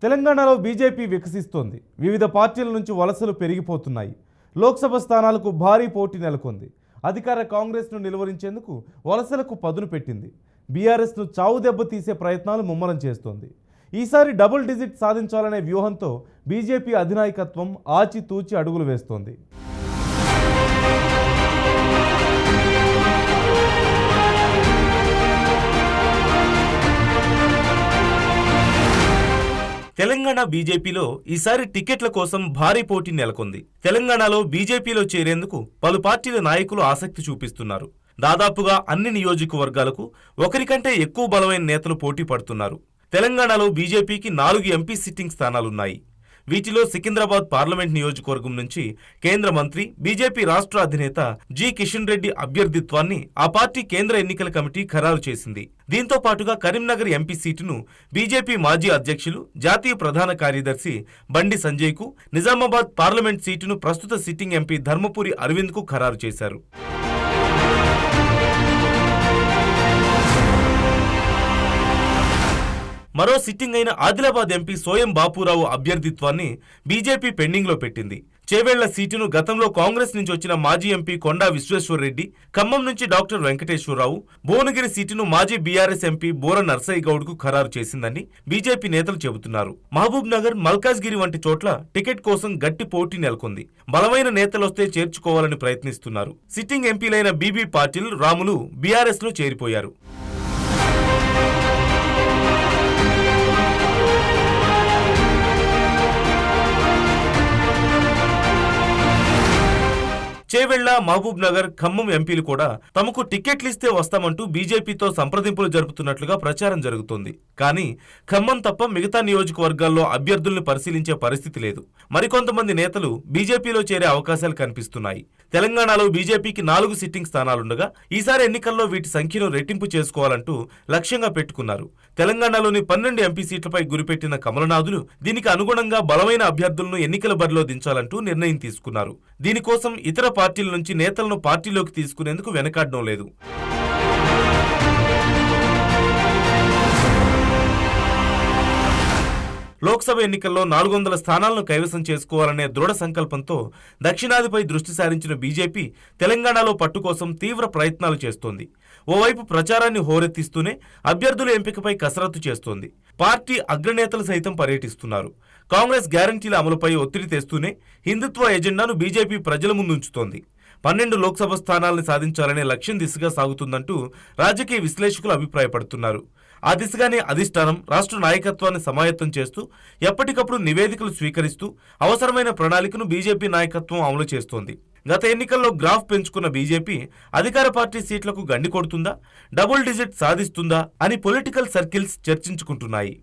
తెలంగాణలో బీజేపీ వికసిస్తోంది. వివిధ పార్టీల నుంచి వలసలు పెరిగిపోతున్నాయి. లోక్సభ స్థానాలకు భారీ పోటీ నెలకొంది. అధికార కాంగ్రెస్ను నిలువరించేందుకు వలసలకు పదును పెట్టింది. బీఆర్ఎస్ను చావు దెబ్బ తీసే ప్రయత్నాలు ముమ్మరం చేస్తోంది. ఈసారి డబుల్ డిజిట్ సాధించాలనే వ్యూహంతో బీజేపీ అధినాయకత్వం ఆచితూచి అడుగులు వేస్తోంది. తెలంగాణ బీజేపీలో ఈసారి టికెట్ల కోసం భారీ పోటీ నెలకొంది. తెలంగాణలో బీజేపీలో చేరేందుకు పలు పార్టీల నాయకులు ఆసక్తి చూపిస్తున్నారు. దాదాపుగా అన్ని నియోజకవర్గాలకు ఒకరికంటే ఎక్కువ బలమైన నేతలు పోటీ పడుతున్నారు. తెలంగాణలో బీజేపీకి 4 ఎంపీ సిట్టింగ్ స్థానాలున్నాయి. వీటిలో సికింద్రాబాద్ పార్లమెంట్ నియోజకవర్గం నుంచి కేంద్ర మంత్రి బీజేపీ రాష్ట్ర అధినేత జి కిషన్ రెడ్డి అభ్యర్థిత్వాన్ని ఆ పార్టీ కేంద్ర ఎన్నికల కమిటీ ఖరారు చేసింది. దీంతో పాటుగా కరీంనగర్ ఎంపీ సీటును బీజేపీ మాజీ అధ్యక్షులు జాతీయ ప్రధాన కార్యదర్శి బండి సంజయ్కు, నిజామాబాద్ పార్లమెంట్ సీటును ప్రస్తుత సిట్టింగ్ ఎంపీ ధర్మపురి అరవింద్కు ఖరారు చేశారు. మరో సిట్టింగ్ అయిన ఆదిలాబాద్ ఎంపీ సోయం బాపురావు అభ్యర్థిత్వాన్ని బీజేపీ పెండింగ్లో పెట్టింది. చేవేళ్ల సీటును గతంలో కాంగ్రెస్ నుంచి వచ్చిన మాజీ ఎంపీ కొండా విశ్వేశ్వర్రెడ్డి, ఖమ్మం నుంచి డాక్టర్ వెంకటేశ్వరరావు, భువనగిరి సీటును మాజీ బీఆర్ఎస్ ఎంపీ బోర నర్సయ్య గౌడ్కు ఖరారు చేసిందని బీజేపీ నేతలు చెబుతున్నారు. మహబూబ్ నగర్, మల్కాజ్గిరి వంటి చోట్ల టికెట్ కోసం గట్టి పోటీ నెలకొంది. బలమైన నేతలొస్తే చేర్చుకోవాలని ప్రయత్నిస్తున్నారు. సిట్టింగ్ ఎంపీలైన బీబీ పాటిల్, రాములు బీఆర్ఎస్ లో చేరిపోయారు. చేవెళ్ల, మహబూబ్ నగర్, ఖమ్మం ఎంపీలు కూడా తమకు టికెట్లిస్తే వస్తామంటూ బీజేపీతో సంప్రదింపులు జరుపుతున్నట్లుగా ప్రచారం జరుగుతోంది. కానీ ఖమ్మం తప్ప మిగతా నియోజకవర్గాల్లో అభ్యర్థుల్ని పరిశీలించే పరిస్థితి లేదు. మరికొంతమంది నేతలు బీజేపీలో చేరే అవకాశాలు కనిపిస్తున్నాయి. తెలంగాణలో బీజేపీకి 4 సిట్టింగ్ స్థానాలుండగా ఈసారి ఎన్నికల్లో వీటి సంఖ్యను రెట్టింపు చేసుకోవాలంటూ లక్ష్యంగా పెట్టుకున్నారు. తెలంగాణలోని 12 ఎంపీ సీట్లపై గురిపెట్టిన కమలనాథులు దీనికి అనుగుణంగా బలమైన అభ్యర్థులను ఎన్నికల బరిలో దించాలంటూ నిర్ణయం తీసుకున్నారు. దీనికోసం ఇతర పార్టీల నుంచి నేతలను పార్టీలోకి తీసుకునేందుకు వెనకాడడం లేదు. లోక్సభ ఎన్నికల్లో 400 స్థానాలను కైవసం చేసుకోవాలనే దృఢ సంకల్పంతో దక్షిణాదిపై దృష్టి సారించిన బీజేపీ తెలంగాణలో పట్టు కోసం తీవ్ర ప్రయత్నాలు చేస్తోంది. ఓవైపు ప్రచారాన్ని హోరెత్తిస్తూనే అభ్యర్థుల ఎంపికపై కసరత్తు చేస్తోంది. పార్టీ అగ్రనేతలు సైతం పర్యటిస్తున్నారు. కాంగ్రెస్ గ్యారంటీల అమలుపై ఒత్తిడి తెస్తూనే హిందుత్వ ఎజెండాను బీజేపీ ప్రజల ముందుంచుతోంది. 12 లోక్సభ స్థానాలను సాధించాలనే లక్ష్యం దిశగా సాగుతుందంటూ రాజకీయ విశ్లేషకులు అభిప్రాయపడుతున్నారు. ఆ దిశగానే అధిష్టానం రాష్ట్ర నాయకత్వాన్ని సమాయత్తం చేస్తూ ఎప్పటికప్పుడు నివేదికలు స్వీకరిస్తూ అవసరమైన ప్రణాళికను బీజేపీ నాయకత్వం అమలు చేస్తోంది. గత ఎన్నికల్లో గ్రాఫ్ పెంచుకున్న బీజేపీ అధికార పార్టీ సీట్లకు గండి కొడుతుందా, డబుల్ డిజిట్ సాధిస్తుందా అని పొలిటికల్ సర్కిల్స్ చర్చించుకుంటున్నాయి.